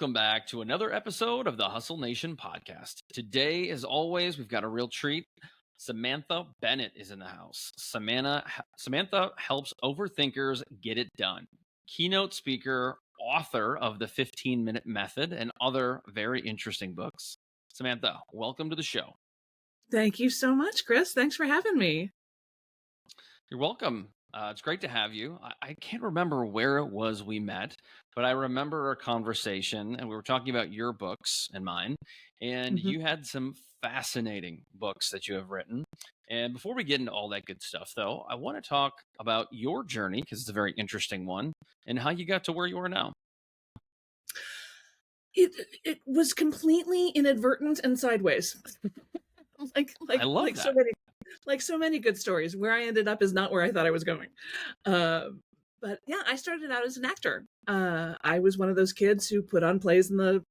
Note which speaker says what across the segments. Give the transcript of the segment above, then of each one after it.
Speaker 1: welcome back to another episode of the Hustle Nation podcast. Today, as always, we've got a real treat. Samantha Bennett is in the house. Samantha helps overthinkers get it done. Keynote speaker, author of the 15-Minute Method, and other very interesting books. Samantha, welcome to the show.
Speaker 2: Thank you so much, Chris. Thanks for having me.
Speaker 1: You're welcome. It's great to have you. I can't remember where it was we met, but I remember our conversation and we were talking about your books and mine, and you had some fascinating books that you have written. And before we get into all that good stuff, though, I want to talk about your journey because it's a very interesting one and how you got to where you are now.
Speaker 2: It was completely inadvertent and sideways.
Speaker 1: I love that.
Speaker 2: So many good stories. Where I ended up is not where I thought I was going. But yeah, I started out as an actor. I was one of those kids who put on plays in the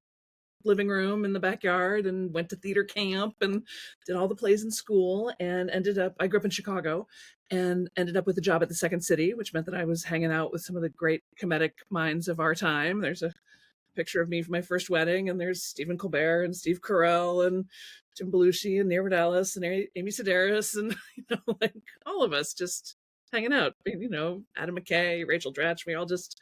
Speaker 2: living room in the backyard and went to theater camp and did all the plays in school and I grew up in Chicago and ended up with a job at the Second City, which meant that I was hanging out with some of the great comedic minds of our time. There's a picture of me from my first wedding, and there's Stephen Colbert and Steve Carell and Jim Belushi and Neil Dallas and Amy Sedaris and like all of us just hanging out. Adam McKay, Rachel Dratch. We all just,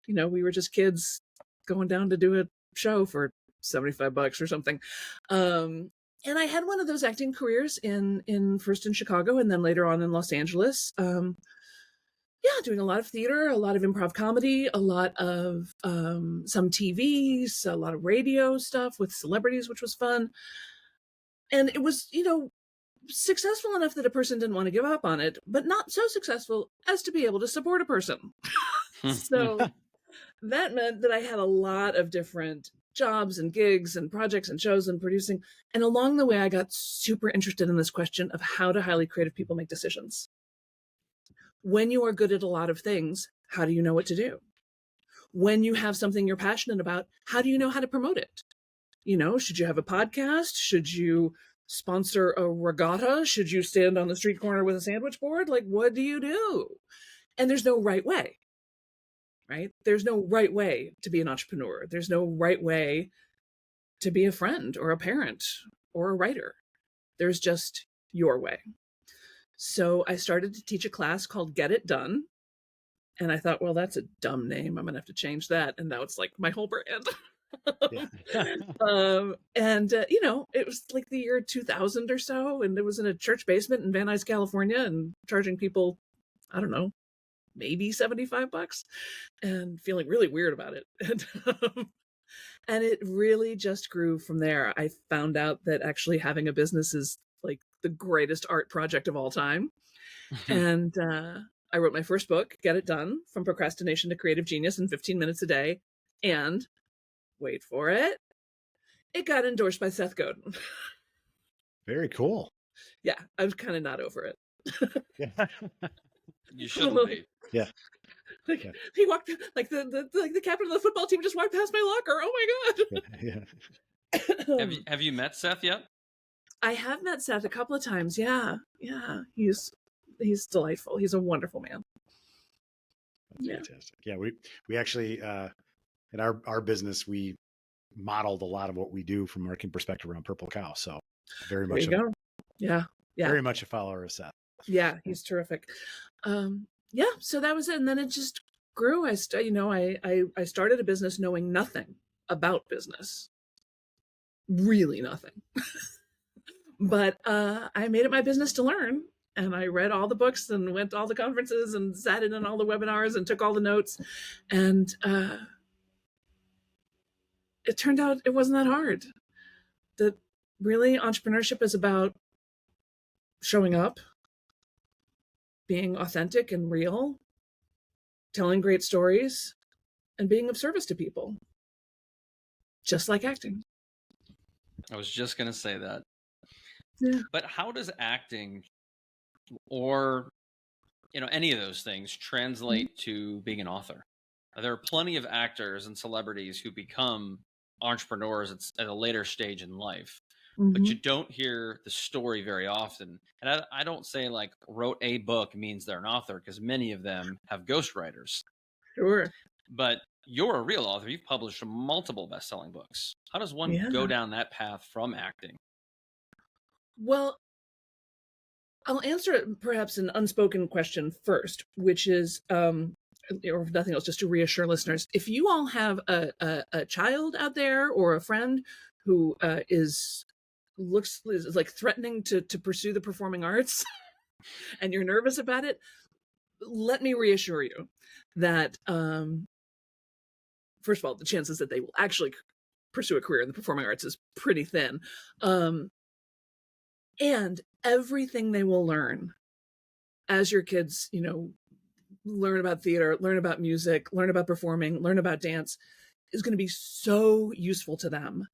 Speaker 2: we were just kids going down to do a show for $75 or something. And I had one of those acting careers in first in Chicago and then later on in Los Angeles. Doing a lot of theater, a lot of improv comedy, a lot of some TVs, a lot of radio stuff with celebrities, which was fun. And it was, successful enough that a person didn't want to give up on it, but not so successful as to be able to support a person. So that meant that I had a lot of different jobs and gigs and projects and shows and producing. And along the way, I got super interested in this question of how do highly creative people make decisions? When you are good at a lot of things, how do you know what to do? When you have something you're passionate about, how do you know how to promote it? Should you have a podcast? Should you sponsor a regatta? Should you stand on the street corner with a sandwich board? Like, what do you do? And there's no right way, right? There's no right way to be an entrepreneur. There's no right way to be a friend or a parent or a writer. There's just your way. So I started to teach a class called Get It Done. And I thought, well, that's a dumb name. I'm going to have to change that. And now it's like my whole brand. It was like the year 2000 or so. And it was in a church basement in Van Nuys, California, and charging people, I don't know, maybe $75 and feeling really weird about it. And it really just grew from there. I found out that actually having a business is like the greatest art project of all time. And I wrote my first book, Get It Done, From Procrastination to Creative Genius in 15 minutes a day. And wait for it, it got endorsed by Seth Godin.
Speaker 3: Very cool.
Speaker 2: Yeah, I was kind of not over it.
Speaker 3: Yeah.
Speaker 1: You shouldn't be.
Speaker 3: Yeah.
Speaker 2: He walked like the captain of the football team just walked past my locker. Oh my
Speaker 3: God.
Speaker 1: Yeah. Have you met Seth yet?
Speaker 2: I have met Seth a couple of times. Yeah. He's delightful. He's a wonderful man.
Speaker 3: That's fantastic. Yeah, we actually in our business we modeled a lot of what we do from a marketing perspective around Purple Cow. So very much very much a follower of Seth.
Speaker 2: Yeah, he's terrific. So that was it, and then it just grew. I started a business knowing nothing about business, really nothing. But I made it my business to learn, and I read all the books and went to all the conferences and sat in on all the webinars and took all the notes. And it turned out it wasn't that hard. That really entrepreneurship is about showing up, being authentic and real, telling great stories, and being of service to people. Just like acting.
Speaker 1: I was just going to say that.
Speaker 2: Yeah.
Speaker 1: But how does acting or, any of those things translate to being an author? There are plenty of actors and celebrities who become entrepreneurs at a later stage in life, but you don't hear the story very often. And I don't say like wrote a book means they're an author, because many of them have ghostwriters.
Speaker 2: Sure.
Speaker 1: But, you're a real author. You've published multiple best-selling books. How does one
Speaker 2: Yeah.
Speaker 1: go down that path from acting?
Speaker 2: Well, I'll answer perhaps an unspoken question first, which is, or if nothing else, just to reassure listeners, if you all have a child out there or a friend who is like threatening to pursue the performing arts and you're nervous about it, let me reassure you that first of all, the chances that they will actually pursue a career in the performing arts is pretty thin. And everything they will learn as your kids, learn about theater, learn about music, learn about performing, learn about dance, is going to be so useful to them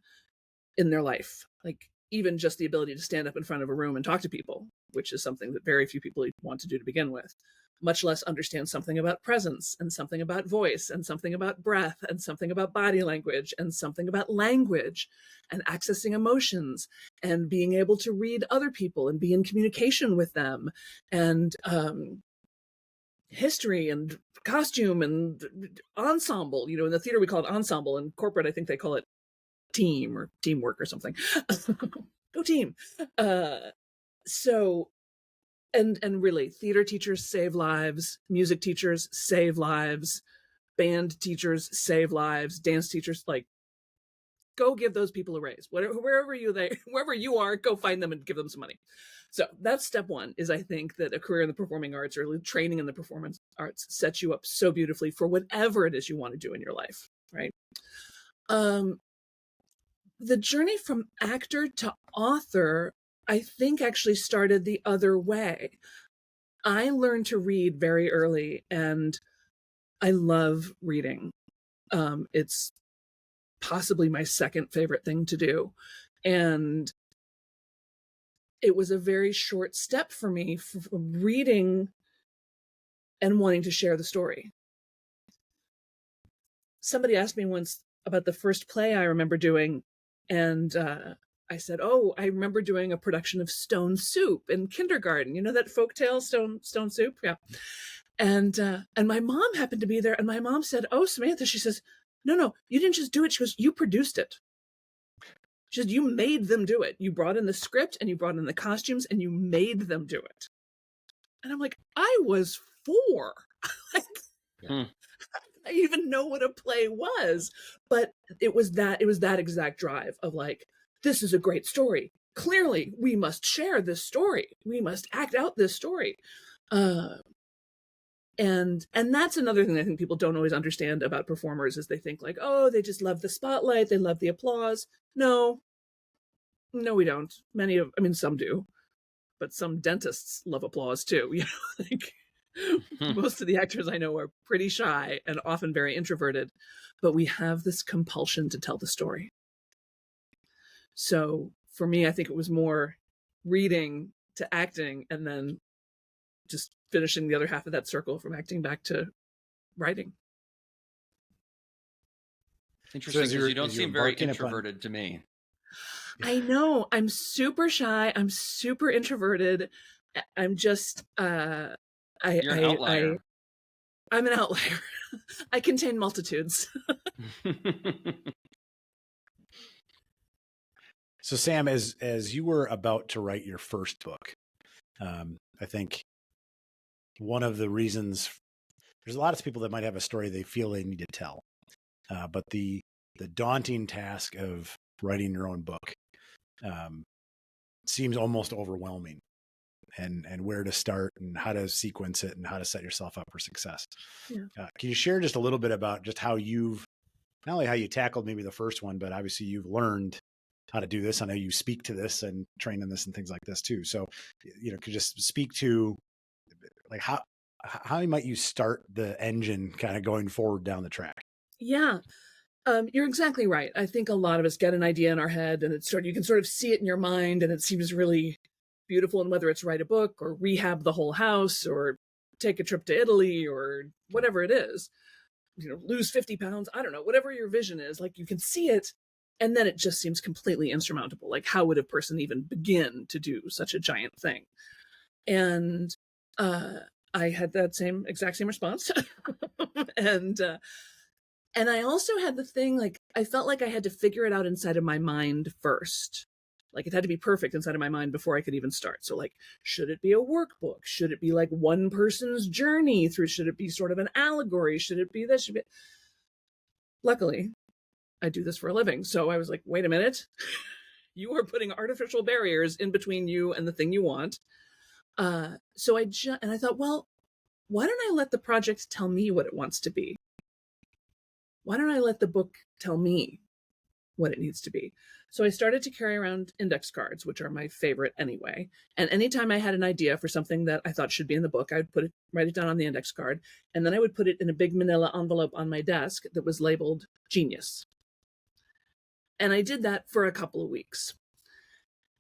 Speaker 2: in their life. Like even just the ability to stand up in front of a room and talk to people, which is something that very few people want to do to begin with, much less understand something about presence and something about voice and something about breath and something about body language and something about language and accessing emotions and being able to read other people and be in communication with them and history and costume and ensemble. In the theater we call it ensemble, in corporate I think they call it team or teamwork or something. Go team. So and really, theater teachers save lives, music teachers save lives, band teachers save lives, dance teachers, like, go give those people a raise. Wherever you are, go find them and give them some money. So that's step one, is I think that a career in the performing arts or training in the performance arts sets you up so beautifully for whatever it is you want to do in your life, right? The journey from actor to author, I think, actually started the other way. I learned to read very early, and I love reading. It's possibly my second favorite thing to do. And it was a very short step for me from reading and wanting to share the story. Somebody asked me once about the first play I remember doing, and I said, "Oh, I remember doing a production of Stone Soup in kindergarten. You know that folktale, Stone Soup?" Yeah. And my mom happened to be there, and my mom said, "Oh, Samantha," she says, "No, you didn't just do it." She goes, "You produced it." She said, "You made them do it. You brought in the script, and you brought in the costumes, and you made them do it." And I'm like, I was 4. Like, I even know what a play was, but it was that exact drive of like, this is a great story. Clearly, we must share this story. We must act out this story. And that's another thing I think people don't always understand about performers, is they think like, oh, they just love the spotlight, they love the applause. No, we don't. Some do, but some dentists love applause too. Like, most of the actors I know are pretty shy and often very introverted, but we have this compulsion to tell the story. So for me, I think it was more reading to acting and then just finishing the other half of that circle from acting back to writing.
Speaker 1: Interesting, because you don't seem very introverted to me.
Speaker 2: I know. I'm super shy. I'm super introverted. I'm just You're
Speaker 1: an outlier.
Speaker 2: I'm an outlier. I contain multitudes.
Speaker 3: So Sam, as you were about to write your first book, I think one of the reasons, there's a lot of people that might have a story they feel they need to tell, but the daunting task of writing your own book seems almost overwhelming, and where to start and how to sequence it and how to set yourself up for success. Yeah. Can you share just a little bit about just how you've, not only how you tackled maybe the first one, but obviously you've learned how to do this. I know you speak to this and train in this and things like this too. So, could you just speak to like how might you start the engine kind of going forward down the track?
Speaker 2: Yeah. You're exactly right. I think a lot of us get an idea in our head and you can sort of see it in your mind and it seems really beautiful. And whether it's write a book or rehab the whole house or take a trip to Italy or whatever it is, lose 50 pounds, I don't know, whatever your vision is, like you can see it. And then it just seems completely insurmountable. Like, how would a person even begin to do such a giant thing? And I had that exact same response. And And I also had the thing, like, I felt like I had to figure it out inside of my mind first. Like, it had to be perfect inside of my mind before I could even start. So, like, should it be a workbook? Should it be like one person's journey through? Should it be sort of an allegory? Should it be this? Should it be... Luckily, I do this for a living. So I was like, wait a minute. You are putting artificial barriers in between you and the thing you want. So I thought, well, why don't I let the project tell me what it wants to be? Why don't I let the book tell me what it needs to be? So I started to carry around index cards, which are my favorite anyway. And anytime I had an idea for something that I thought should be in the book, I would write it down on the index card. And then I would put it in a big manila envelope on my desk that was labeled Genius. And I did that for a couple of weeks.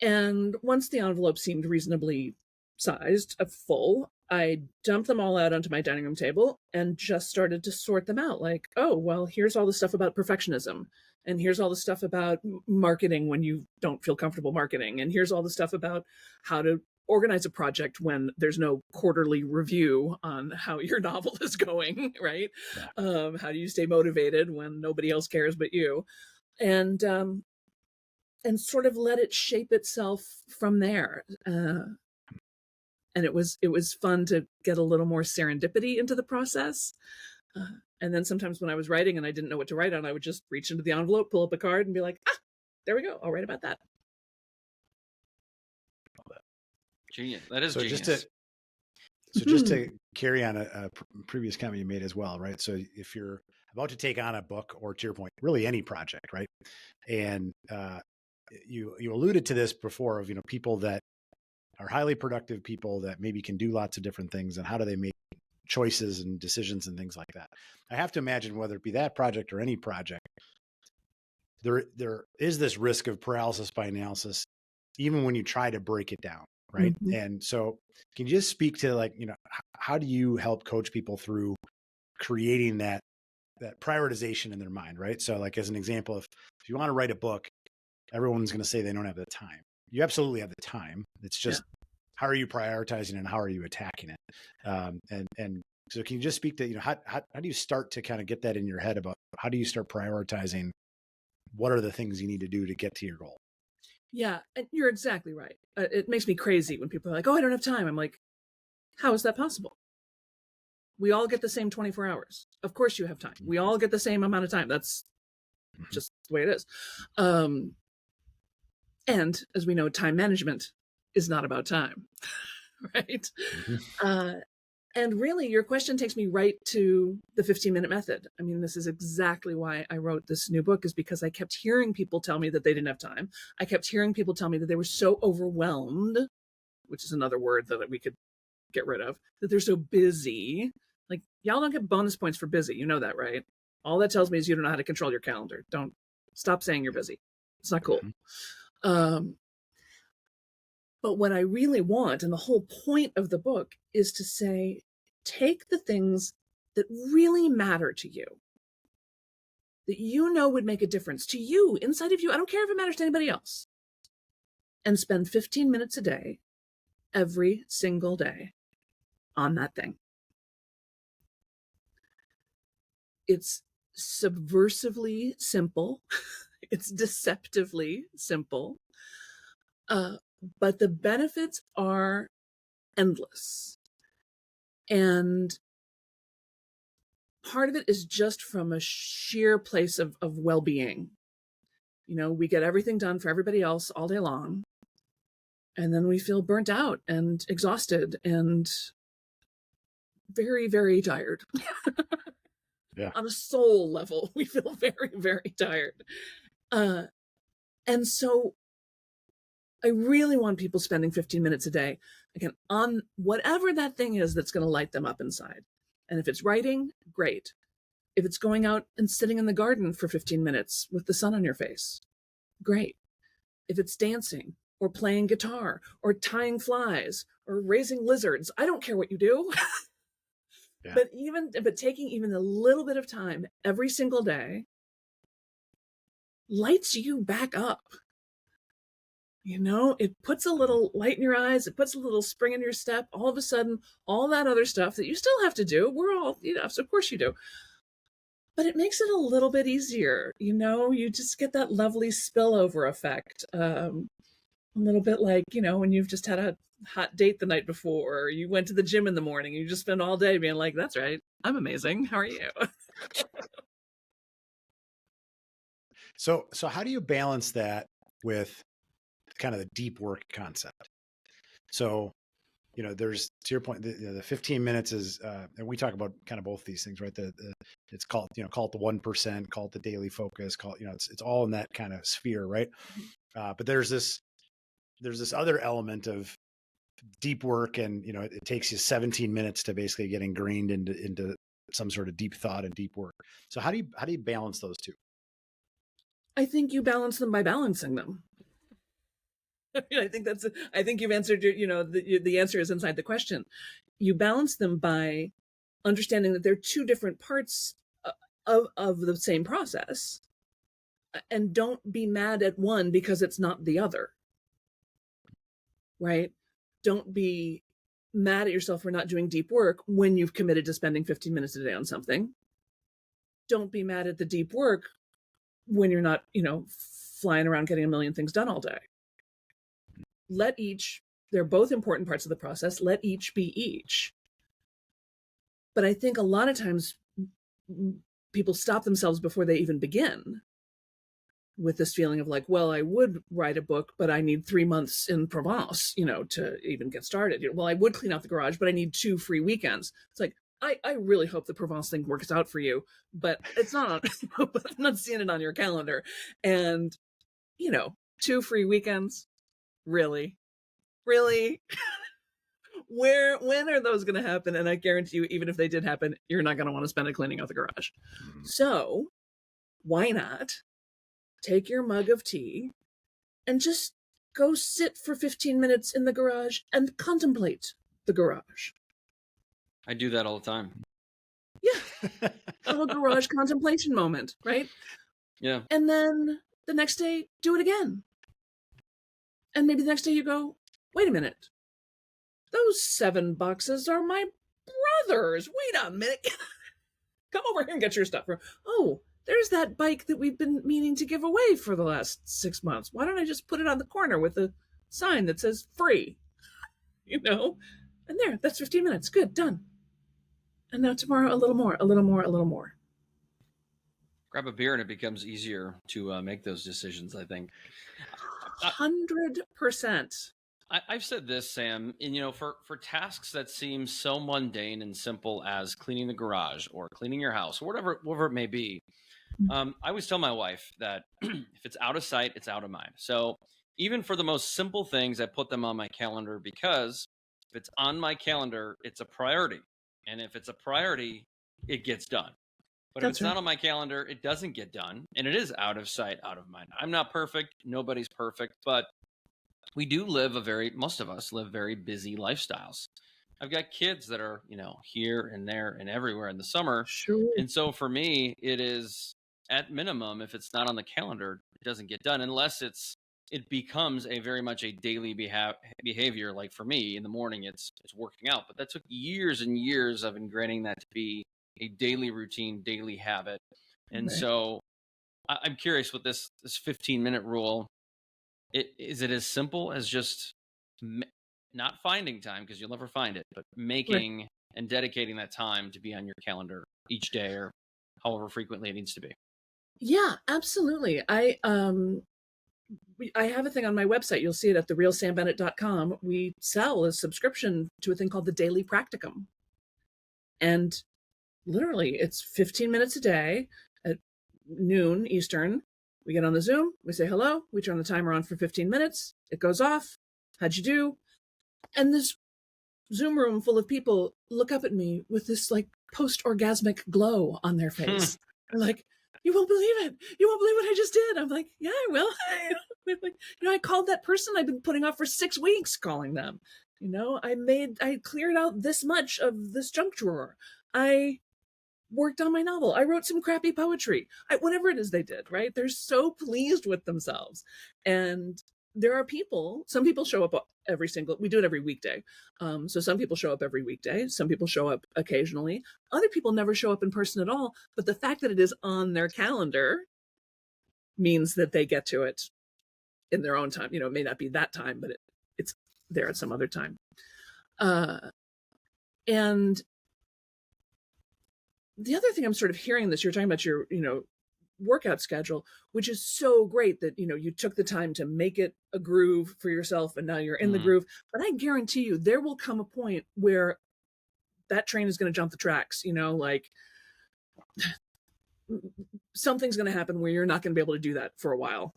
Speaker 2: And once the envelope seemed reasonably sized, full, I dumped them all out onto my dining room table and just started to sort them out. Like, oh, well, here's all the stuff about perfectionism. And here's all the stuff about marketing when you don't feel comfortable marketing. And here's all the stuff about how to organize a project when there's no quarterly review on how your novel is going, right? Yeah. How do you stay motivated when nobody else cares but you? And sort of let it shape itself from there. And it was fun to get a little more serendipity into the process. And then sometimes when I was writing and I didn't know what to write on, I would just reach into the envelope, pull up a card and be like, there we go. I'll write about that.
Speaker 1: Genius. That is
Speaker 3: so
Speaker 1: genius.
Speaker 3: Just to carry on a previous comment you made as well, right? So if you're about to take on a book, or to your point, really any project, right? And you alluded to this before of, people that are highly productive people that maybe can do lots of different things, and how do they make choices and decisions and things like that. I have to imagine, whether it be that project or any project, there is this risk of paralysis by analysis, even when you try to break it down, right? Mm-hmm. And so can you just speak to, like, how do you help coach people through creating that prioritization in their mind, right? So, like, as an example, if you want to write a book, everyone's going to say they don't have the time. You absolutely have the time. It's just, how are you prioritizing and how are you attacking it? And so can you just speak to, how do you start to kind of get that in your head about how do you start prioritizing what are the things you need to do to get to your goal?
Speaker 2: Yeah, and you're exactly right. It makes me crazy when people are like, oh, I don't have time. I'm like, how is that possible? We all get the same 24 hours. Of course you have time. We all get the same amount of time. That's just the way it is. And as we know, time management is not about time, right? Mm-hmm. And really, your question takes me right to the 15-minute method. I mean, this is exactly why I wrote this new book, is because I kept hearing people tell me that they didn't have time. I kept hearing people tell me that they were so overwhelmed, which is another word that we could get rid of, that they're so busy. Like, y'all don't get bonus points for busy. You know that, right? All that tells me is you don't know how to control your calendar. Don't stop saying you're busy. It's not cool. But what I really want, and the whole point of the book, is to say, take the things that really matter to you, that you know would make a difference to you, inside of you. I don't care if it matters to anybody else. And spend 15 minutes a day, every single day, on that thing. It's subversively simple. It's deceptively simple. But the benefits are endless. And part of it is just from a sheer place of well-being. We get everything done for everybody else all day long. And then we feel burnt out and exhausted and very, very tired. Yeah. On a soul level, we feel very, very tired. And so I really want people spending 15 minutes a day, again, on whatever that thing is that's going to light them up inside. And if it's writing, great. If it's going out and sitting in the garden for 15 minutes with the sun on your face, great. If it's dancing or playing guitar or tying flies or raising lizards, I don't care what you do. Yeah. But taking even a little bit of time every single day lights you back up. It puts a little light in your eyes. It puts a little spring in your step. All of a sudden, all that other stuff that you still have to do, we're all, so of course you do. but it makes it a little bit easier. You just get that lovely spillover effect. A little bit like, when you've just had a hot date the night before, or you went to the gym in the morning, you just spend all day being like, that's right, I'm amazing. How are you?
Speaker 3: So how do you balance that with kind of the deep work concept? So, there's, to your point, the 15 minutes is, and we talk about kind of both these things, right? It's called, call it the 1%, call it the daily focus, call it, it's all in that kind of sphere, right? But there's this other element of deep work, and it takes you 17 minutes to basically get ingrained into some sort of deep thought and deep work. So how do you balance those two?
Speaker 2: I think you balance them by balancing them. I think you've answered the answer is inside the question. You balance them by understanding that they're two different parts of the same process, and don't be mad at one because it's not the other. Right? Don't be mad at yourself for not doing deep work when you've committed to spending 15 minutes a day on something. Don't be mad at the deep work when you're not, flying around getting a million things done all day. They're both important parts of the process. Let each be each. But I think a lot of times people stop themselves before they even begin with this feeling of like, well, I would write a book, but I need 3 months in Provence, to even get started. Well, I would clean out the garage, but I need 2 free weekends. It's like, I really hope the Provence thing works out for you, but it's not, but I'm not seeing it on your calendar. And, 2 free weekends, really? When are those going to happen? And I guarantee you, even if they did happen, you're not going to want to spend it cleaning out the garage. So why not take your mug of tea and just go sit for 15 minutes in the garage and contemplate the garage?
Speaker 1: I do that all the time.
Speaker 2: Yeah. A little garage contemplation moment, right?
Speaker 1: Yeah.
Speaker 2: And then the next day, do it again. And maybe the next day you go, wait a minute. Those 7 boxes are my brother's. Wait a minute. Come over here and get your stuff. Oh, there's that bike that we've been meaning to give away for the last 6 months. Why don't I just put it on the corner with a sign that says free? And there, that's 15 minutes. Good, done. And now tomorrow, a little more, a little more, a little more.
Speaker 1: Grab a beer and it becomes easier to make those decisions, I think.
Speaker 2: 100%.
Speaker 1: I've said this, Sam, and for tasks that seem so mundane and simple as cleaning the garage or cleaning your house or whatever it may be, I always tell my wife that if it's out of sight, it's out of mind. So even for the most simple things, I put them on my calendar, because if it's on my calendar, it's a priority. And if it's a priority, it gets done. But if it's not on my calendar, it doesn't get done. And it is out of sight, out of mind. I'm not perfect. Nobody's perfect. But we do most of us live very busy lifestyles. I've got kids that are, here and there and everywhere in the summer.
Speaker 2: Sure.
Speaker 1: And so for me, it is at minimum, if it's not on the calendar, it doesn't get done unless it becomes a very much a daily behavior. Like for me in the morning, it's working out, but that took years and years of ingraining that to be a daily routine, daily habit. And so I'm curious with this 15-minute rule. Is it as simple as just not finding time, because you'll never find it, but making and dedicating that time to be on your calendar each day or however frequently it needs to be?
Speaker 2: Yeah, absolutely. I have a thing on my website. You'll see it at therealsambennett.com. We sell a subscription to a thing called the Daily Practicum. And literally, it's 15 minutes a day at noon Eastern. We get on the Zoom, we say hello, we turn the timer on for 15 minutes, it goes off. How'd you do? And this Zoom room full of people look up at me with this like post-orgasmic glow on their face. They're like, you won't believe it. You won't believe what I just did. I'm like, yeah, I will. I called that person I've been putting off for 6 weeks calling them. I cleared out this much of this junk drawer. I worked on my novel. I wrote some crappy poetry. Whatever it is they did, right? They're so pleased with themselves. And there are people, some people show up we do it every weekday. So some people show up every weekday. Some people show up occasionally. Other people never show up in person at all. But the fact that it is on their calendar means that they get to it in their own time. It may not be that time, but it's there at some other time. And the other thing I'm sort of hearing this, you're talking about your, workout schedule, which is so great that, you took the time to make it a groove for yourself and now you're in the groove. But I guarantee you there will come a point where that train is going to jump the tracks, like something's going to happen where you're not going to be able to do that for a while.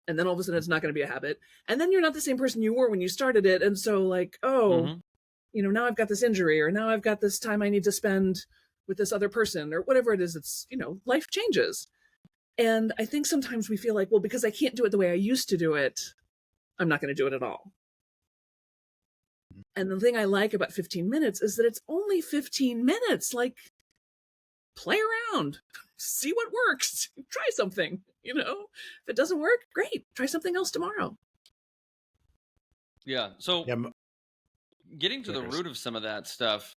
Speaker 2: And then all of a sudden it's not going to be a habit. And then you're not the same person you were when you started it. And so like, now I've got this injury, or now I've got this time I need to spend with this other person, or whatever it is. It's, life changes. And I think sometimes we feel like, well, because I can't do it the way I used to do it, I'm not going to do it at all. And the thing I like about 15 minutes is that it's only 15 minutes. Like, play around, see what works, try something, if it doesn't work, great, try something else tomorrow.
Speaker 1: Yeah. So getting to the root of some of that stuff,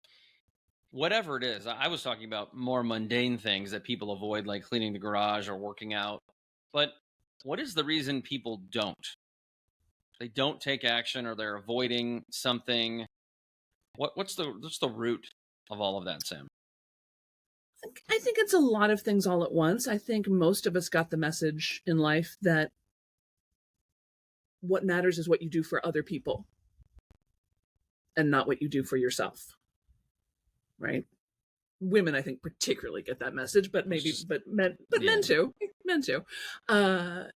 Speaker 1: whatever it is, I was talking about more mundane things that people avoid, like cleaning the garage or working out. But what is the reason people don't? They don't take action, or they're avoiding something. What's the root of all of that, Sam?
Speaker 2: I think it's a lot of things all at once. I think most of us got the message in life that what matters is what you do for other people and not what you do for yourself. Right? Women, I think, particularly get that message, but men too. And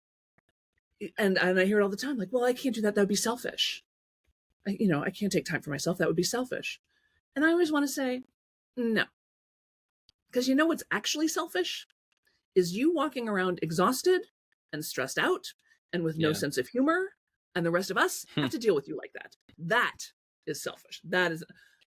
Speaker 2: I hear it all the time, like, well, I can't do that. That would be selfish. I can't take time for myself. That would be selfish. And I always want to say, no. Because what's actually selfish is you walking around exhausted and stressed out and with no sense of humor, and the rest of us have to deal with you like that. That is selfish. That is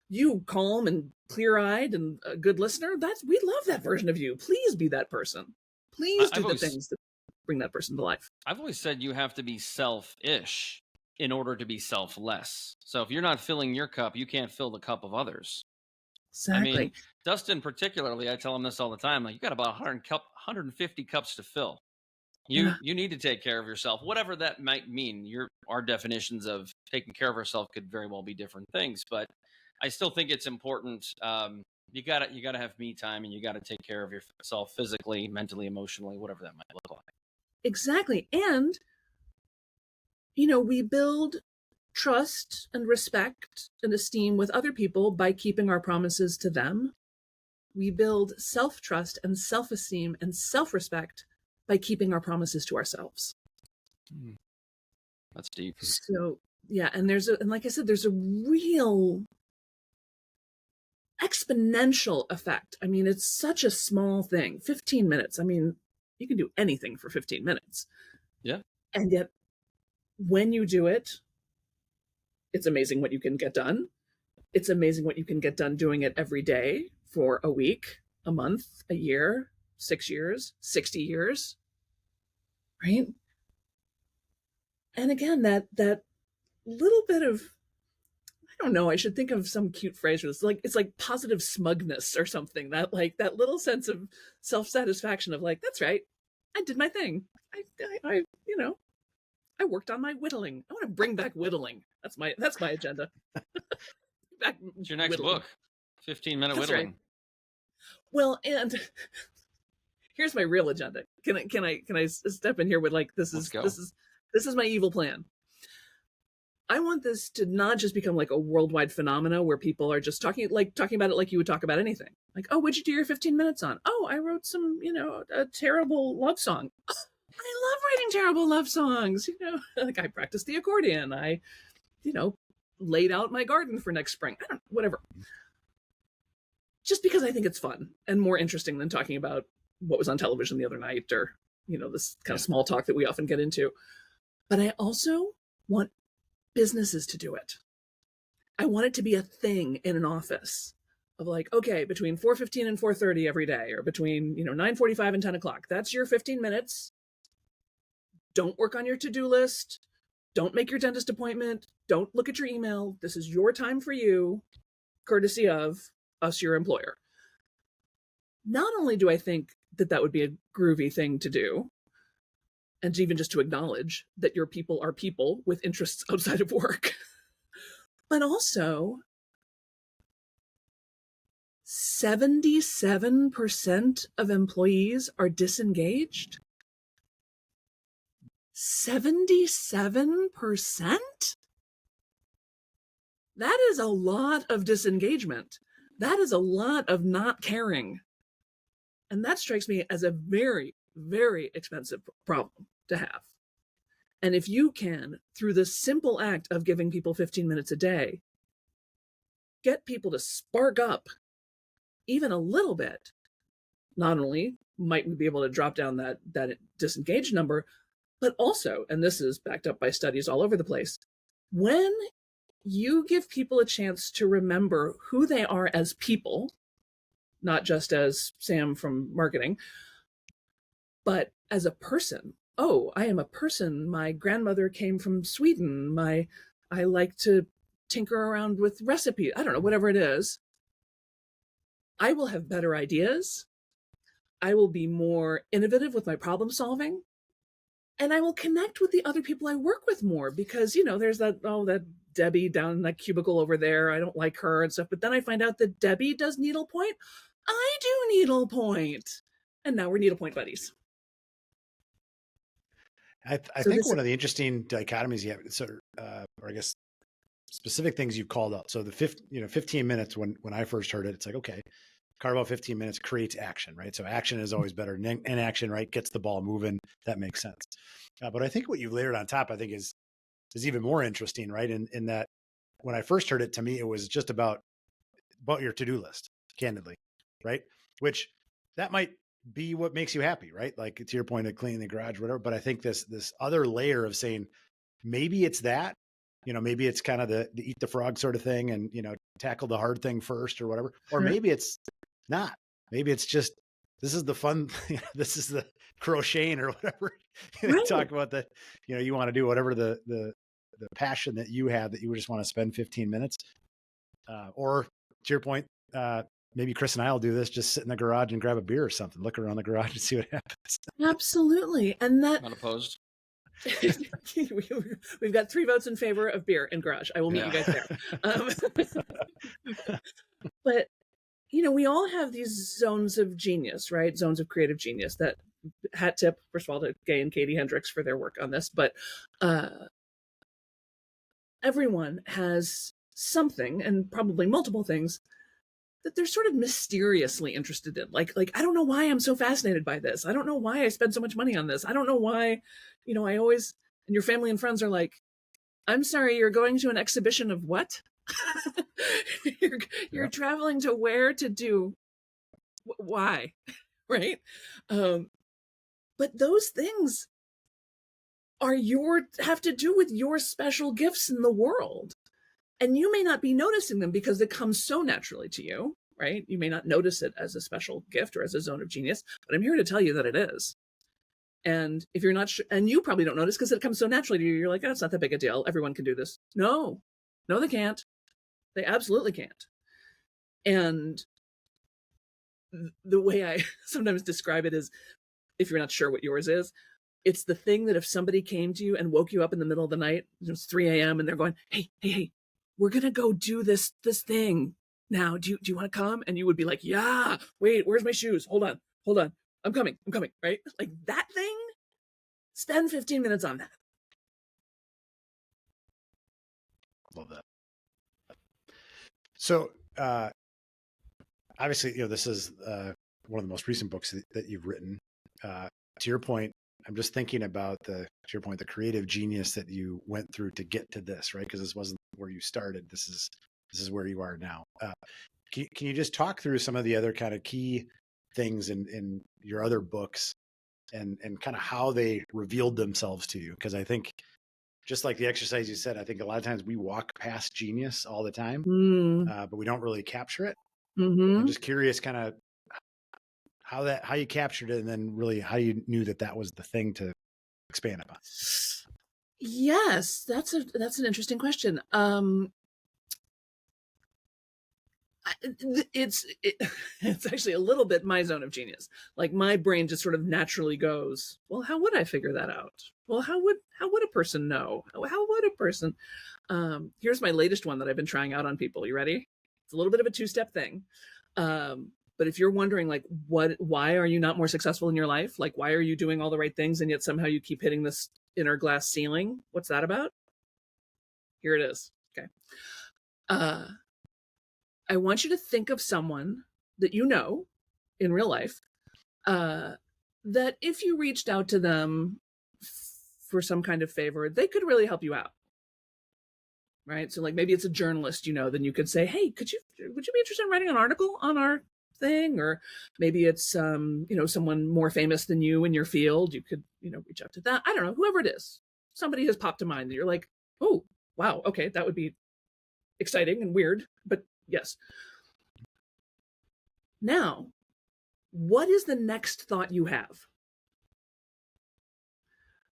Speaker 2: you, calm and clear-eyed and a good listener. We love that version of you. Please be that person. Please do the things that bring that person to life.
Speaker 1: I've always said you have to be selfish in order to be selfless. So if you're not filling your cup, you can't fill the cup of others.
Speaker 2: Exactly.
Speaker 1: I mean, Dustin particularly, I tell him this all the time, like, you got about 150 cups to fill. You need to take care of yourself, whatever that might mean. Our definitions of taking care of ourselves could very well be different things, but I still think it's important. You gotta have me time, and you gotta take care of yourself physically, mentally, emotionally, whatever that might look like.
Speaker 2: Exactly. And, we build trust and respect and esteem with other people by keeping our promises to them. We build self-trust and self-esteem and self-respect by keeping our promises to ourselves.
Speaker 1: That's deep.
Speaker 2: So, yeah. And like I said, there's a real exponential effect. I mean, it's such a small thing. 15 minutes. I mean, you can do anything for 15 minutes.
Speaker 1: Yeah.
Speaker 2: And yet, when you do it, it's amazing what you can get done. It's amazing what you can get done doing it every day for a week, a month, a year, 6 years, 60 years. Right? And again, that little bit of, I don't know, I should think of some cute phrase for this. It's like positive smugness or something. That little sense of self-satisfaction of like, that's right, I did my thing. I worked on my whittling. I want to bring back whittling. That's my agenda.
Speaker 1: It's your next book, 15-minute whittling. Right.
Speaker 2: Well, and here's my real agenda. Can I step in here with like this is my evil plan. I want this to not just become like a worldwide phenomena where people are just talking about it like you would talk about anything. Like, oh, what'd you do your 15 minutes on? Oh, I wrote some, a terrible love song. I love writing terrible love songs. Like I practiced the accordion. I, laid out my garden for next spring. Whatever. Just because I think it's fun and more interesting than talking about what was on television the other night or, this kind of small talk that we often get into. But I also want businesses to do it. I want it to be a thing in an office of like, okay, between 4:15 and 4:30 every day, or between, 9:45 and 10 o'clock. That's your 15 minutes. Don't work on your to-do list. Don't make your dentist appointment. Don't look at your email. This is your time for you, courtesy of us, your employer. Not only do I think that that would be a groovy thing to do, and even just to acknowledge that your people are people with interests outside of work, but also 77% of employees are disengaged. 77%? That is a lot of disengagement. That is a lot of not caring. And that strikes me as a very, very expensive problem to have. And if you can, through the simple act of giving people 15 minutes a day, get people to spark up even a little bit, not only might we be able to drop down that disengaged number, but also, and this is backed up by studies all over the place, when you give people a chance to remember who they are as people, not just as Sam from marketing, but as a person. Oh, I am a person. My grandmother came from Sweden. I like to tinker around with recipes. I don't know, whatever it is. I will have better ideas. I will be more innovative with my problem solving. And I will connect with the other people I work with more because, there's that Debbie down in that cubicle over there. I don't like her and stuff. But then I find out that Debbie does needlepoint. I do needlepoint. And now we're needlepoint buddies.
Speaker 3: I think one of the interesting dichotomies you have, or I guess specific things you called out. So the 15 minutes when I first heard it, it's like, okay, carve out 15 minutes creates action, right? So action is always better. Inaction, right, gets the ball moving. That makes sense. But I think what you've layered on top, I think is even more interesting, right? In that when I first heard it, to me, it was just about your to-do list, candidly, right? Which that might be what makes you happy, right? Like to your point of cleaning the garage, whatever. But I think this other layer of saying, maybe it's that, maybe it's kind of the eat the frog sort of thing and, tackle the hard thing first or whatever. Or maybe it's not. Maybe it's just, this is the fun, this is the crocheting or whatever. Right. Talk about the, you want to do whatever the passion that you have that you just want to spend 15 minutes. Or to your point, maybe Chris and I will do this, just sit in the garage and grab a beer or something, look around the garage and see what happens.
Speaker 2: Absolutely. And that
Speaker 1: unopposed.
Speaker 2: We've got 3 votes in favor of beer and garage. I will meet you guys there. But, we all have these zones of genius, right? Zones of creative genius. That hat tip, first of all, to Gay and Katie Hendricks for their work on this. But everyone has something, and probably multiple things, that they're sort of mysteriously interested in. Like, I don't know why I'm so fascinated by this. I don't know why I spend so much money on this. I don't know why, I always, and your family and friends are like, I'm sorry, you're going to an exhibition of what? You're traveling to where to do, why, right? But those things have to do with your special gifts in the world. And you may not be noticing them because it comes so naturally to you, right? You may not notice it as a special gift or as a zone of genius, but I'm here to tell you that it is. And if you're not sure, and you probably don't notice because it comes so naturally to you, you're like, oh, it's not that big a deal. Everyone can do this. No, they can't. They absolutely can't. And the way I sometimes describe it is, if you're not sure what yours is, it's the thing that if somebody came to you and woke you up in the middle of the night, it's 3 a.m. and they're going, hey, we're going to go do this thing now. Do you want to come? And you would be like, yeah, wait, where's my shoes? Hold on. I'm coming. Right? Like that thing, spend 15 minutes on that.
Speaker 3: Love that. So, obviously, this is one of the most recent books that you've written. To your point, I'm just thinking about the creative genius that you went through to get to this, right? Because this wasn't where you started. This is where you are now. Can you just talk through some of the other kind of key things in your other books and kind of how they revealed themselves to you? Because I think, just like the exercise you said, I think a lot of times we walk past genius all the time, but we don't really capture it.
Speaker 2: Mm-hmm.
Speaker 3: I'm just curious kind of how you captured it, and then really how you knew that was the thing to expand upon.
Speaker 2: Yes, that's an interesting question. It's actually a little bit my zone of genius. Like my brain just sort of naturally goes, well, how would I figure that out? Well, how would a person know? How would a person? Here's my latest one that I've been trying out on people. You ready? It's a little bit of a two-step thing. But if you're wondering, like, why are you not more successful in your life? Like, why are you doing all the right things and yet somehow you keep hitting this inner glass ceiling? What's that about? Here it is. Okay. I want you to think of someone that you know in real life, that if you reached out to them for some kind of favor, they could really help you out. Right. So like maybe it's a journalist, then you could say, hey, would you be interested in writing an article on our thing? Or maybe it's, someone more famous than you in your field. You could, reach out to that. I don't know, whoever it is, somebody has popped to mind that you're like, oh, wow. Okay. That would be exciting and weird, but yes. Now, what is the next thought you have?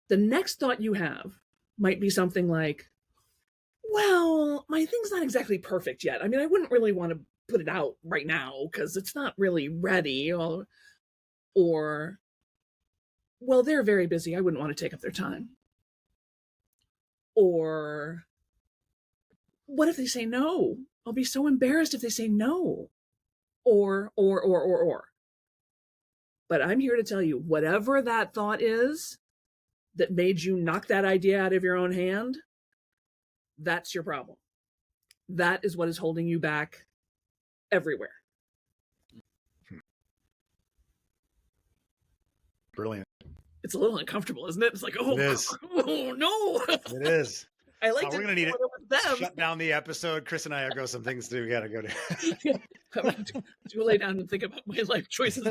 Speaker 2: The next thought you have might be something like, well, my thing's not exactly perfect yet. I mean, I wouldn't really want to put it out right now because it's not really ready. Or, well, they're very busy. I wouldn't want to take up their time. Or, what if they say no? I'll be so embarrassed if they say no. Or. But I'm here to tell you, whatever that thought is that made you knock that idea out of your own hand, that's your problem. That is what is holding you back everywhere.
Speaker 3: Brilliant.
Speaker 2: It's a little uncomfortable, isn't it? It's like, oh,
Speaker 3: it is.
Speaker 2: Oh no.
Speaker 3: It is.
Speaker 2: I like
Speaker 3: we're going to need to shut down the episode. Chris and I have got some things to do. We got to go
Speaker 2: to lay down and think about my life choices.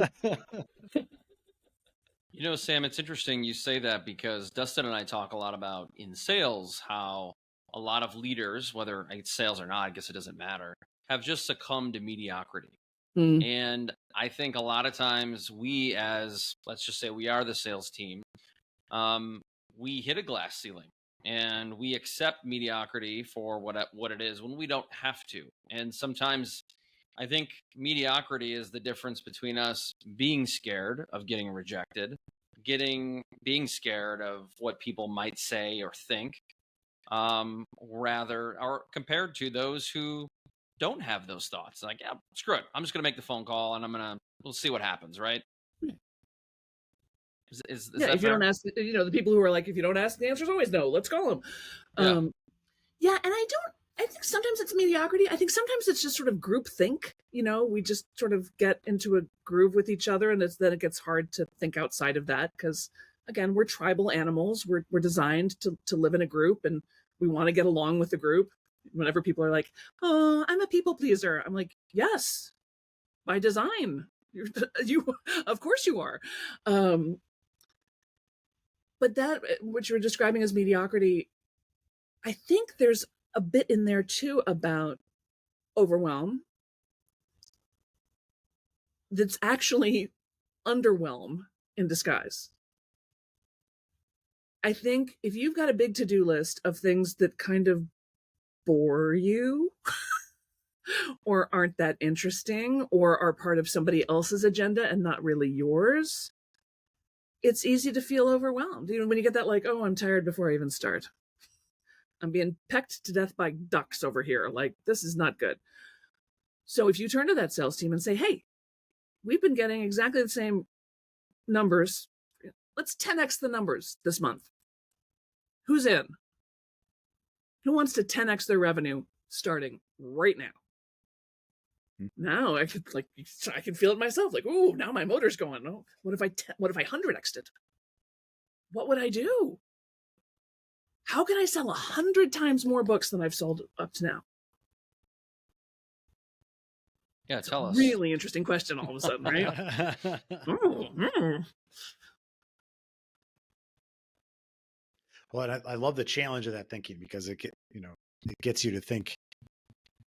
Speaker 1: Sam, it's interesting you say that because Dustin and I talk a lot about in sales how a lot of leaders, whether it's sales or not, I guess it doesn't matter, have just succumbed to mediocrity. And I think a lot of times we, as let's just say we are the sales team, we hit a glass ceiling and we accept mediocrity for what it is when we don't have to. And sometimes I think mediocrity is the difference between us being scared of getting rejected, being scared of what people might say or think, or compared to those who don't have those thoughts. Like, yeah, screw it. I'm just going to make the phone call and we'll see what happens, right? Is that
Speaker 2: if fair? You don't ask, the people who are like, if you don't ask, the answer is always no. Let's call them. Yeah. And I think sometimes it's mediocrity. I think sometimes it's just sort of group think. We just sort of get into a groove with each other, and then it gets hard to think outside of that because, again, we're tribal animals. We're designed to live in a group, and we want to get along with the group. Whenever people are like, oh, I'm a people pleaser, I'm like, yes, by design. You of course you are. But that, what you're describing as mediocrity, I think there's a bit in there too about overwhelm that's actually underwhelm in disguise. I think if you've got a big to-do list of things that kind of bore you or aren't that interesting or are part of somebody else's agenda and not really yours, it's easy to feel overwhelmed. When you get that, like, oh, I'm tired before I even start. I'm being pecked to death by ducks over here. Like, this is not good. So if you turn to that sales team and say, hey, we've been getting exactly the same numbers. Let's 10x the numbers this month. Who's in? Who wants to 10x their revenue starting right now? Now I can feel it myself. Like, oh, now my motor's going. Oh, what if I 100x'd it? What would I do? How can I sell 100 times more books than I've sold up to now?
Speaker 1: Yeah, tell us.
Speaker 2: Really interesting question all of a sudden, right?
Speaker 3: Well, I love the challenge of that thinking because it gets you to think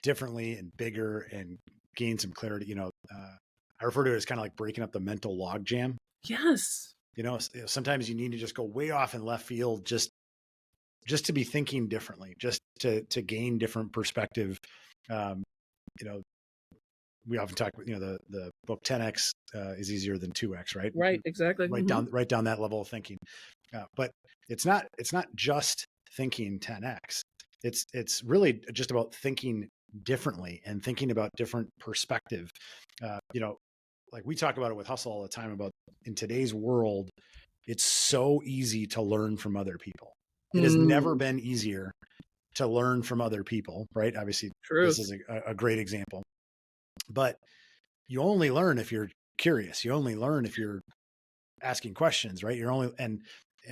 Speaker 3: differently and bigger and gain some clarity. I refer to it as kind of like breaking up the mental log jam.
Speaker 2: Yes.
Speaker 3: Sometimes you need to just go way off in left field, just just to be thinking differently, just to gain different perspective. We often talk, the book 10X is easier than 2X, right?
Speaker 2: Right. Exactly.
Speaker 3: Right down that level of thinking. But it's not just thinking 10X. It's really just about thinking differently and thinking about different perspective. Like we talk about it with Hustle all the time about in today's world, it's so easy to learn from other people. It has never been easier to learn from other people, right? Obviously, this is a great example. But you only learn if you're curious. You only learn if you're asking questions, right? And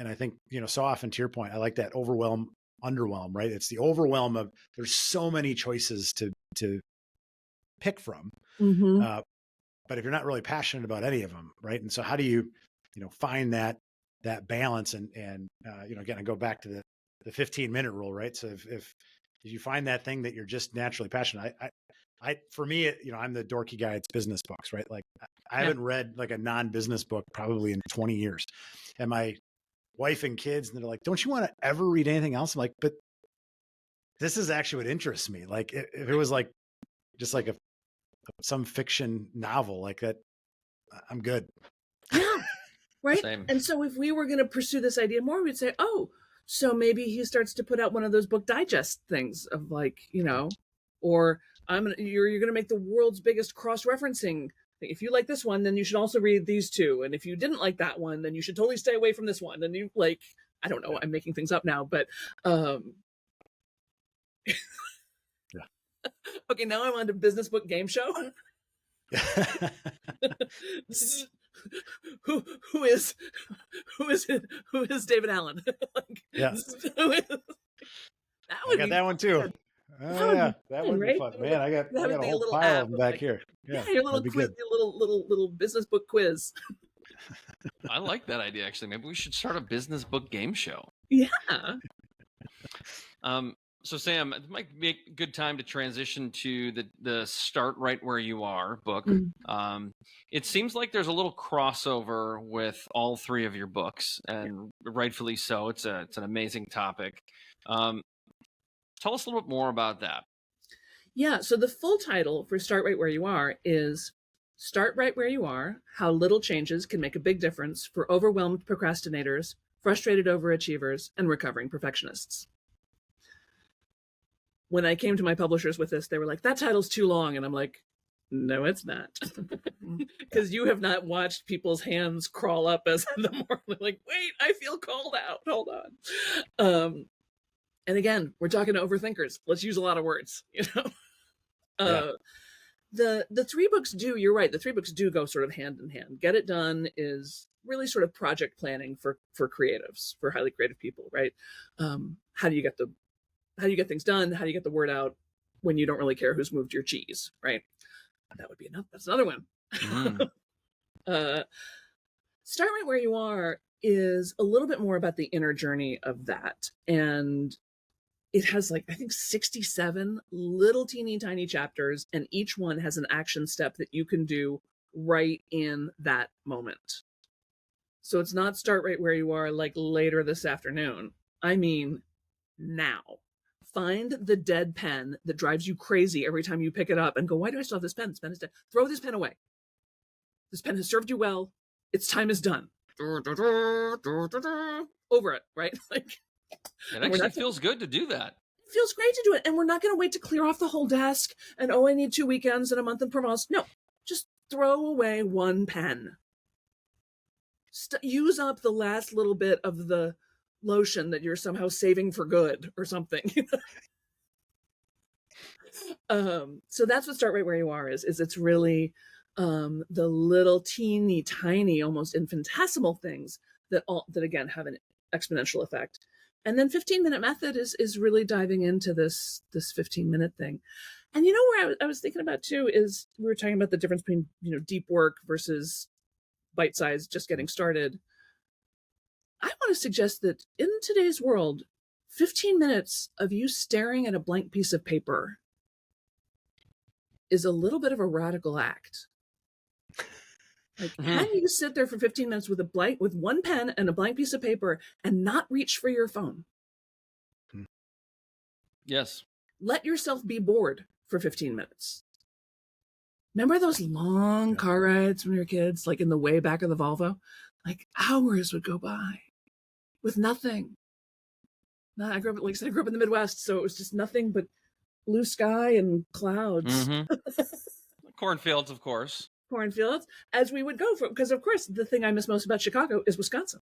Speaker 3: I think, so often, to your point, I like that overwhelm, underwhelm, right? It's the overwhelm of there's so many choices to pick from. But if you're not really passionate about any of them, right? And so how do you, find that balance and again, I go back to the 15-minute rule, right? So if you find that thing that you're just naturally passionate, for me, I'm the dorky guy. It's business books, right? Like I haven't read like a non-business book probably in 20 years. And my wife and kids, and they're like, don't you want to ever read anything else? I'm like, but this is actually what interests me. Like if it was like, just like some fiction novel like that, I'm good.
Speaker 2: Yeah. Right.
Speaker 1: Same.
Speaker 2: And so if we were going to pursue this idea more, we'd say, oh, so maybe he starts to put out one of those book digest things of like, or you're going to make the world's biggest cross-referencing. If you like this one, then you should also read these two. And if you didn't like that one, then you should totally stay away from this one. And you like, I don't know, I'm making things up now, but okay, now I'm on to business book game show. who is David Allen? Like,
Speaker 3: yeah,
Speaker 2: that would
Speaker 3: I got that one too. That would be fun, man. I got a whole pile of them back here. Yeah,
Speaker 2: your little quiz, your little business book quiz.
Speaker 1: I like that idea. Actually, maybe we should start a business book game show.
Speaker 2: Yeah.
Speaker 1: So Sam, it might be a good time to transition to the Start Right Where You Are book. It seems like there's a little crossover with all three of your books, and rightfully so. It's an amazing topic. Tell us a little bit more about that.
Speaker 2: Yeah, so the full title for Start Right Where You Are is Start Right Where You Are, How Little Changes Can Make a Big Difference for Overwhelmed Procrastinators, Frustrated Overachievers, and Recovering Perfectionists. When I came to my publishers with this, they were like, that title's too long. And I'm like, no, it's not. Because you have not watched people's hands crawl up as the more like, wait, I feel called out. Hold on. And again, we're talking to overthinkers. Let's use a lot of words, The three books you're right. The three books do go sort of hand in hand. Get It Done is really sort of project planning for creatives, for highly creative people, right? How do you get things done? How do you get the word out when you don't really care who's moved your cheese, right? That would be enough. That's another one. Start Right Where You Are is a little bit more about the inner journey of that. And it has I think 67 little teeny tiny chapters, and each one has an action step that you can do right in that moment. So it's not start right where you are like later this afternoon. I mean, now. Find the dead pen that drives you crazy every time you pick it up and go, why do I still have this pen? This pen is dead. Throw this pen away. This pen has served you well. Its time is done. Over it, right?
Speaker 1: It actually feels good to do that.
Speaker 2: It feels great to do it. And we're not going to wait to clear off the whole desk and, I need 2 weekends and a month in Provence. No, just throw away one pen. Use up the last little bit of the lotion that you're somehow saving for good or something. So that's what Start Right Where You Are is it's really the little teeny tiny, almost infinitesimal things that again have an exponential effect. And then 15-minute method is really diving into this 15-minute thing. And where I was thinking about too is we were talking about the difference between deep work versus bite-size, just getting started. I want to suggest that in today's world, 15 minutes of you staring at a blank piece of paper is a little bit of a radical act. How do you sit there for 15 minutes with one pen and a blank piece of paper and not reach for your phone?
Speaker 1: Yes.
Speaker 2: Let yourself be bored for 15 minutes. Remember those long car rides when we were kids, like in the way back of the Volvo? Like hours would go by with nothing. No, I grew up, like I said, I grew up in the Midwest, so it was just nothing but blue sky and clouds.
Speaker 1: Mm-hmm. Cornfields, of course.
Speaker 2: Cornfields, as we would go for, because of course the thing I miss most about Chicago is Wisconsin.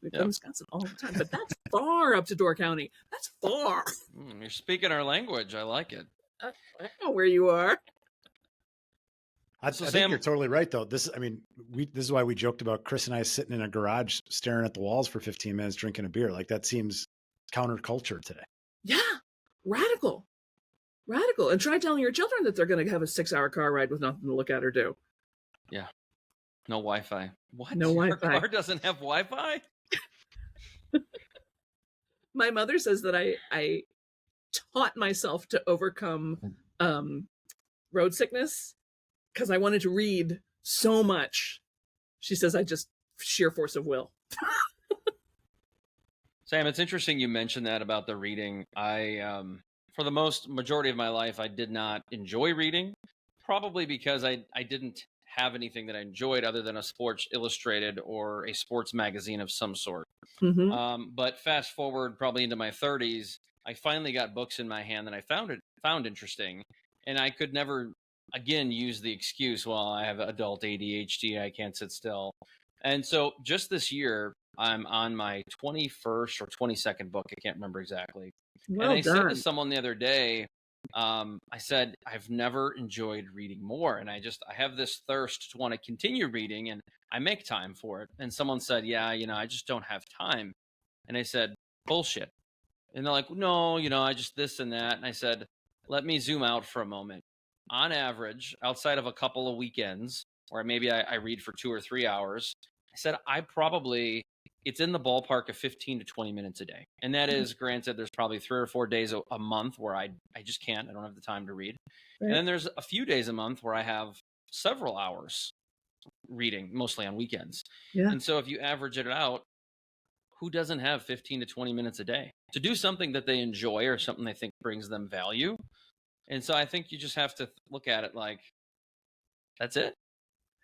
Speaker 2: We've done Wisconsin all the time, but that's far up to Door County. That's far.
Speaker 1: You're speaking our language. I like it.
Speaker 2: I know where you are.
Speaker 3: I think you're totally right, though. This is why we joked about Chris and I sitting in a garage staring at the walls for 15 minutes drinking a beer. Like that seems counterculture today.
Speaker 2: Yeah, radical, and try telling your children that they're going to have a 6-hour car ride with nothing to look at or do.
Speaker 1: Yeah, no Wi-Fi. What?
Speaker 2: No Wi-Fi.
Speaker 1: Your car doesn't have Wi-Fi?
Speaker 2: My mother says that I taught myself to overcome road sickness because I wanted to read so much. She says I just sheer force of will.
Speaker 1: Sam, it's interesting you mentioned that about the reading. I, for the majority of my life, I did not enjoy reading, probably because I didn't have anything that I enjoyed other than a Sports Illustrated or a sports magazine of some sort.
Speaker 2: Mm-hmm.
Speaker 1: But fast forward probably into my 30s, I finally got books in my hand that I found interesting, and I could never again use the excuse, well, I have adult ADHD, I can't sit still. And so just this year, I'm on my 21st or 22nd book. I can't remember exactly.
Speaker 2: Well
Speaker 1: and I
Speaker 2: done.
Speaker 1: said to someone the other day, I said, I've never enjoyed reading more. And I have this thirst to want to continue reading, and I make time for it. And someone said, yeah, I just don't have time. And I said, bullshit. And they're like, no, I just this and that. And I said, let me zoom out for a moment. On average, outside of a couple of weekends, or maybe I read for 2 or 3 hours, I said, it's in the ballpark of 15 to 20 minutes a day. And that is, granted, there's probably 3 or 4 days a month where I just can't, I don't have the time to read. Right. And then there's a few days a month where I have several hours reading, mostly on weekends. Yeah. And so if you average it out, who doesn't have 15 to 20 minutes a day to do something that they enjoy or something they think brings them value? And so I think you just have to look at it like, that's it.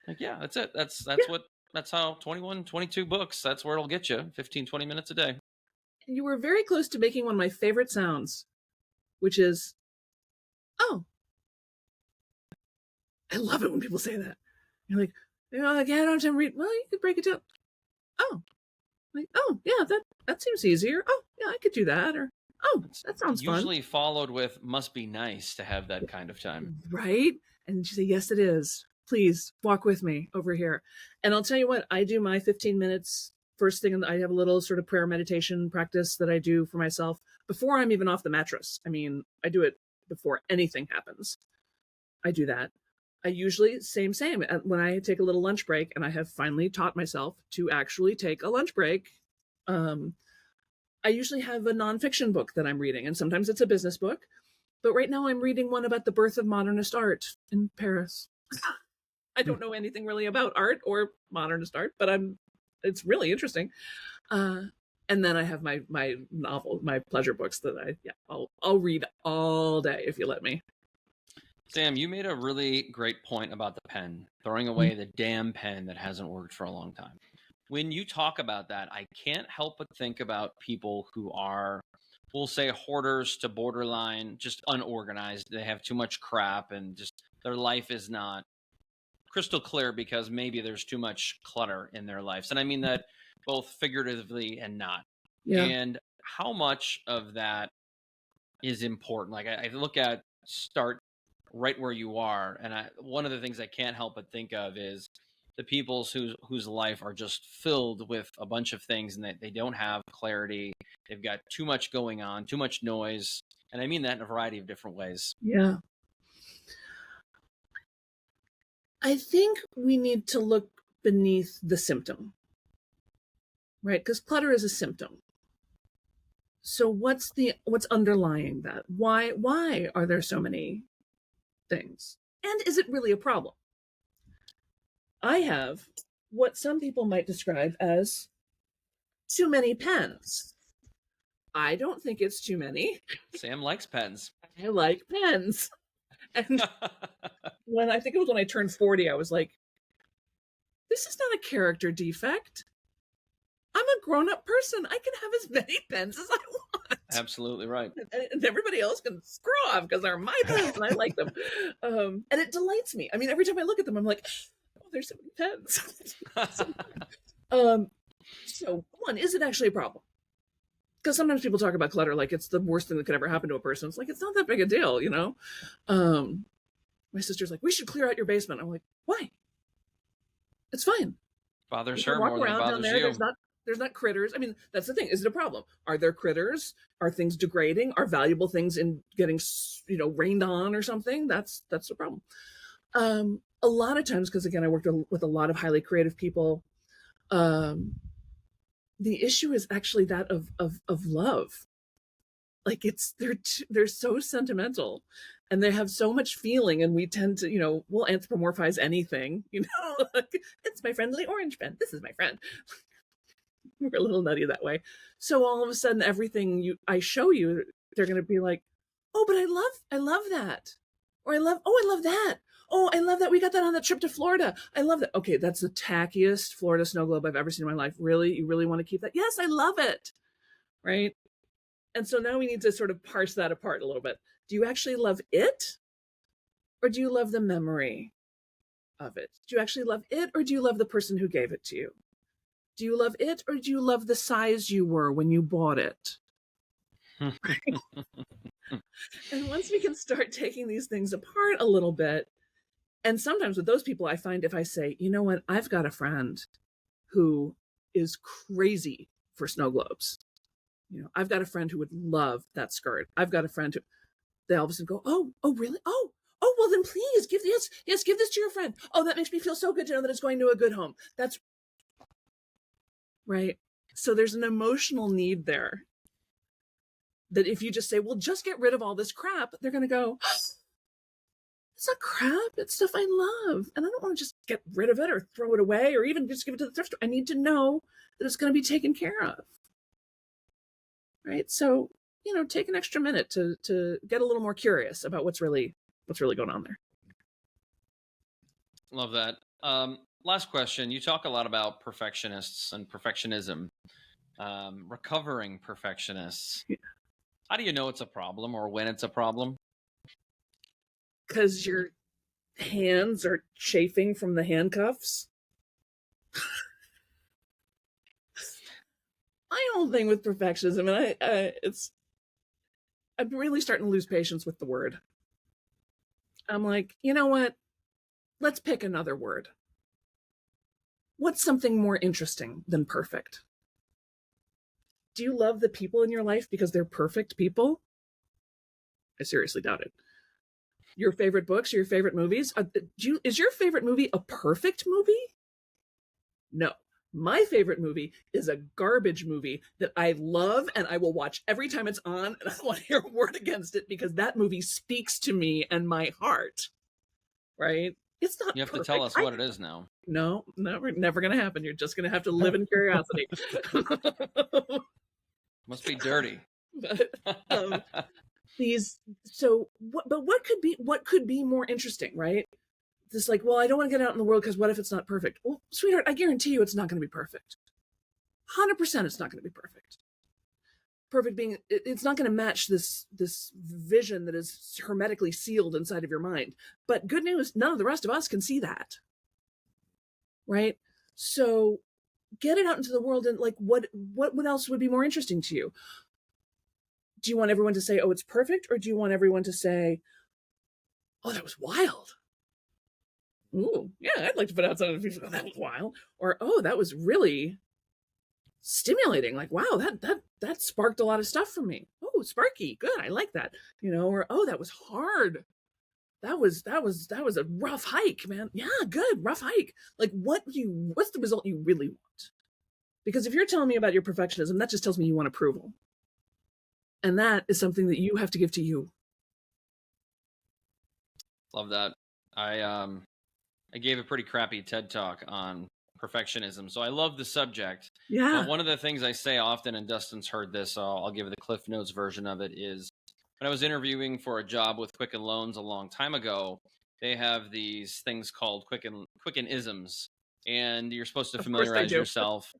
Speaker 1: Like, yeah, that's it. That's how 21, 22 books, that's where it'll get you 15, 20 minutes a day.
Speaker 2: You were very close to making one of my favorite sounds, which is, oh. I love it when people say that. You're like, I don't have time to read. Well, you could break it down. Oh, like, oh, yeah, that seems easier. Oh, yeah, I could do that. Or, oh, that sounds fun.
Speaker 1: Usually followed with, must be nice to have that kind of time.
Speaker 2: Right? And you say, yes, it is. Please walk with me over here. And I'll tell you what, I do my 15 minutes first thing. And I have a little sort of prayer meditation practice that I do for myself before I'm even off the mattress. I mean, I do it before anything happens. I do that. I usually, same. When I take a little lunch break, and I have finally taught myself to actually take a lunch break, I usually have a nonfiction book that I'm reading. And sometimes it's a business book. But right now I'm reading one about the birth of modernist art in Paris. I don't know anything really about art or modernist art, but it's really interesting. And then I have my novel, my pleasure books that I'll read all day if you let me.
Speaker 1: Sam, you made a really great point about the pen, throwing away the damn pen that hasn't worked for a long time. When you talk about that, I can't help but think about people who are, we'll say, hoarders to borderline, just unorganized. They have too much crap and just their life is not crystal clear because maybe there's too much clutter in their lives. And I mean that both figuratively and not. Yeah. And how much of that is important? Like I look at start right where you are. And one of the things I can't help but think of is the people whose life are just filled with a bunch of things and they don't have clarity. They've got too much going on, too much noise. And I mean that in a variety of different ways.
Speaker 2: Yeah. I think we need to look beneath the symptom, right? Because clutter is a symptom. So what's underlying that? Why are there so many things? And is it really a problem? I have what some people might describe as too many pens. I don't think it's too many.
Speaker 1: Sam likes pens.
Speaker 2: I like pens. And when I think it was when I turned 40, I was like, this is not a character defect. I'm a grown-up person. I can have as many pens as I want.
Speaker 1: Absolutely right.
Speaker 2: And everybody else can screw off because they're my pens and I like them. And it delights me. I mean, every time I look at them, I'm like, oh, there's so many pens. So one, is it actually a problem? Because sometimes people talk about clutter like it's the worst thing that could ever happen to a person. It's like, it's not that big a deal, you know? My sister's like, we should clear out your basement. I'm like, why? It's fine.
Speaker 1: Bothers her more than it bothers you.
Speaker 2: There's not critters. I mean, that's the thing. Is it a problem? Are there critters? Are things degrading? Are valuable things in getting, rained on or something? That's the problem. A lot of times, because again, I worked with a lot of highly creative people. The issue is actually that of love. Like they're so sentimental, and they have so much feeling, and we tend to, we'll anthropomorphize anything. Like, it's my friendly orange pen. This is my friend. We're a little nutty that way. So all of a sudden, everything I show you, they're going to be like, oh, but I love that. Or I love that. Oh, I love that. We got that on the trip to Florida. I love that. Okay, that's the tackiest Florida snow globe I've ever seen in my life. Really? You really want to keep that? Yes, I love it. Right? And so now we need to sort of parse that apart a little bit. Do you actually love it? Or do you love the memory of it? Do you actually love it? Or do you love the person who gave it to you? Do you love it? Or do you love the size you were when you bought it? And once we can start taking these things apart a little bit, and sometimes with those people, I find if I say, you know what, I've got a friend who is crazy for snow globes. I've got a friend who would love that skirt. I've got a friend who, they all of a sudden go, oh, really? Oh, well then please give this to your friend. Oh, that makes me feel so good to know that it's going to a good home. That's right. So there's an emotional need there that if you just say, well, just get rid of all this crap, they're going to go, it's not crap. It's stuff I love. And I don't want to just get rid of it or throw it away or even just give it to the thrift store. I need to know that it's going to be taken care of. Right. So, take an extra minute to get a little more curious about what's really going on there.
Speaker 1: Love that. Last question. You talk a lot about perfectionists and perfectionism, recovering perfectionists. Yeah. How do you know it's a problem or when it's a problem?
Speaker 2: Because your hands are chafing from the handcuffs. My whole thing with perfectionism, and I'm really starting to lose patience with the word. I'm like, you know what? Let's pick another word. What's something more interesting than perfect? Do you love the people in your life because they're perfect people? I seriously doubt it. Your favorite books, your favorite movies? Is your favorite movie a perfect movie? No. My favorite movie is a garbage movie that I love and I will watch every time it's on, and I don't want to hear a word against it because that movie speaks to me and my heart. Right? It's not.
Speaker 1: You have
Speaker 2: perfect.
Speaker 1: To tell us what it is now.
Speaker 2: No, never going to happen. You're just going to have to live in curiosity.
Speaker 1: Must be dirty.
Speaker 2: But what could be more interesting, right? This like, well, I don't want to get out in the world because what if it's not perfect? Well, sweetheart, I guarantee you it's not going to be perfect. 100% it's not going to be perfect. Perfect being, it's not going to match this vision that is hermetically sealed inside of your mind. But good news, none of the rest of us can see that. Right? So get it out into the world, and like, what else would be more interesting to you? Do you want everyone to say, oh, it's perfect? Or do you want everyone to say, oh, that was wild? Ooh, yeah, I'd like to put out something that people go, that was wild. Or, oh, that was really stimulating. Like, wow, that sparked a lot of stuff for me. Oh, sparky, good, I like that. Or, oh, that was hard. That was a rough hike, man. Yeah, good, rough hike. Like, what's the result you really want? Because if you're telling me about your perfectionism, that just tells me you want approval. And that is something that you have to give to you.
Speaker 1: Love that. I gave a pretty crappy TED talk on perfectionism. So I love the subject.
Speaker 2: Yeah.
Speaker 1: But one of the things I say often, and Dustin's heard this, so I'll give the Cliff Notes version of it, is when I was interviewing for a job with Quicken Loans a long time ago, they have these things called Quicken-isms, and you're supposed to familiarize yourself.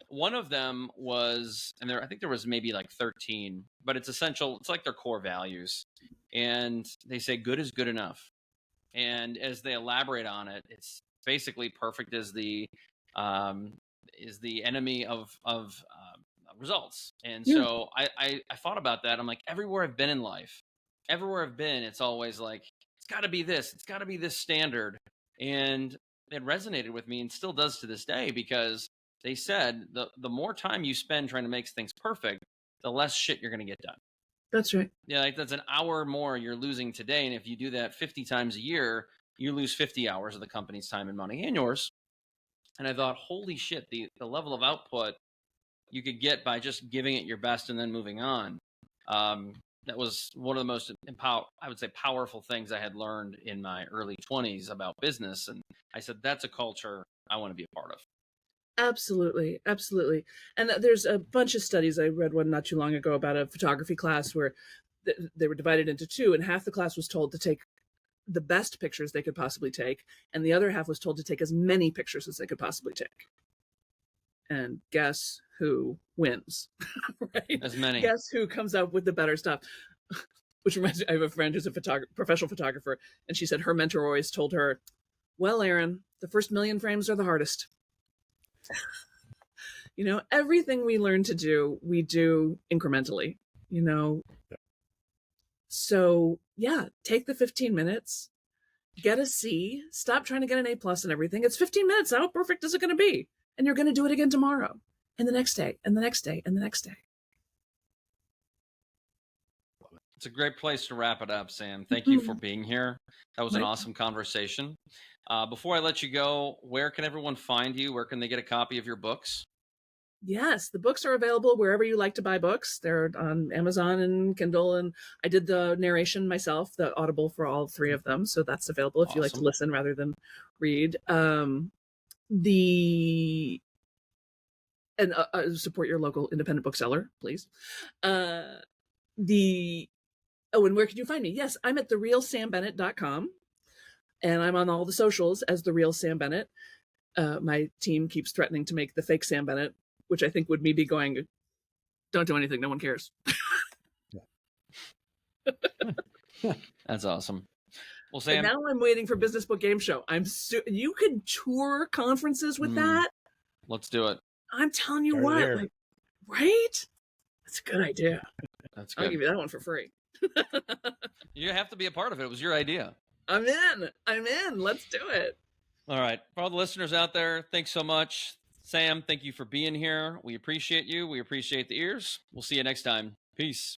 Speaker 1: One of them was, and I think there was maybe like 13, but it's essential. It's like their core values. And they say good is good enough. And as they elaborate on it, it's basically perfect is the enemy of results. And so I thought about that. I'm like, everywhere I've been in life, everywhere I've been, it's always like, it's got to be this. It's got to be this standard. And it resonated with me and still does to this day, because they said the more time you spend trying to make things perfect, the less shit you're going to get done.
Speaker 2: That's right.
Speaker 1: Yeah, like that's an hour more you're losing today. And if you do that 50 times a year, you lose 50 hours of the company's time and money and yours. And I thought, holy shit, the level of output you could get by just giving it your best and then moving on. That was one of the most, I would say, powerful things I had learned in my early 20s about business. And I said, that's a culture I want to be a part of.
Speaker 2: Absolutely. Absolutely. And there's a bunch of studies. I read one not too long ago about a photography class where they were divided into two, and half the class was told to take the best pictures they could possibly take, and the other half was told to take as many pictures as they could possibly take. And guess who wins? Right?
Speaker 1: As many.
Speaker 2: Guess who comes up with the better stuff? Which reminds me, I have a friend who's a professional photographer, and she said her mentor always told her, well, Erin, the first 1,000,000 frames are the hardest. You know, everything we learn to do, we do incrementally, you know. So yeah, take the 15 minutes, get a C, stop trying to get an A+ and everything. It's 15 minutes. How perfect is it going to be? And you're going to do it again tomorrow and the next day and the next day and the next day.
Speaker 1: It's a great place to wrap it up, Sam. Thank you for being here. That was an awesome conversation. Before I let you go, where can everyone find you? Where can they get a copy of your books?
Speaker 2: Yes, the books are available wherever you like to buy books. They're on Amazon and Kindle, and I did the narration myself, the Audible for all three of them. So that's available if you like to listen rather than read. Support your local independent bookseller, please. And where can you find me? Yes, I'm at therealsambennett.com, and I'm on all the socials as The Real Sam Bennett. My team keeps threatening to make the fake Sam Bennett, which I think would be going, don't do anything, no one cares.
Speaker 1: That's awesome. Well, Sam,
Speaker 2: and now I'm waiting for Business Book Game Show. You could tour conferences with that.
Speaker 1: Let's do it.
Speaker 2: I'm telling you what, like, right? That's a good idea.
Speaker 1: That's good.
Speaker 2: I'll give you that one for free.
Speaker 1: You have to be a part of it. It was your idea.
Speaker 2: I'm in. Let's do it.
Speaker 1: All right. For all the listeners out there, thanks so much. Sam, thank you for being here. We appreciate you. We appreciate the ears. We'll see you next time. Peace.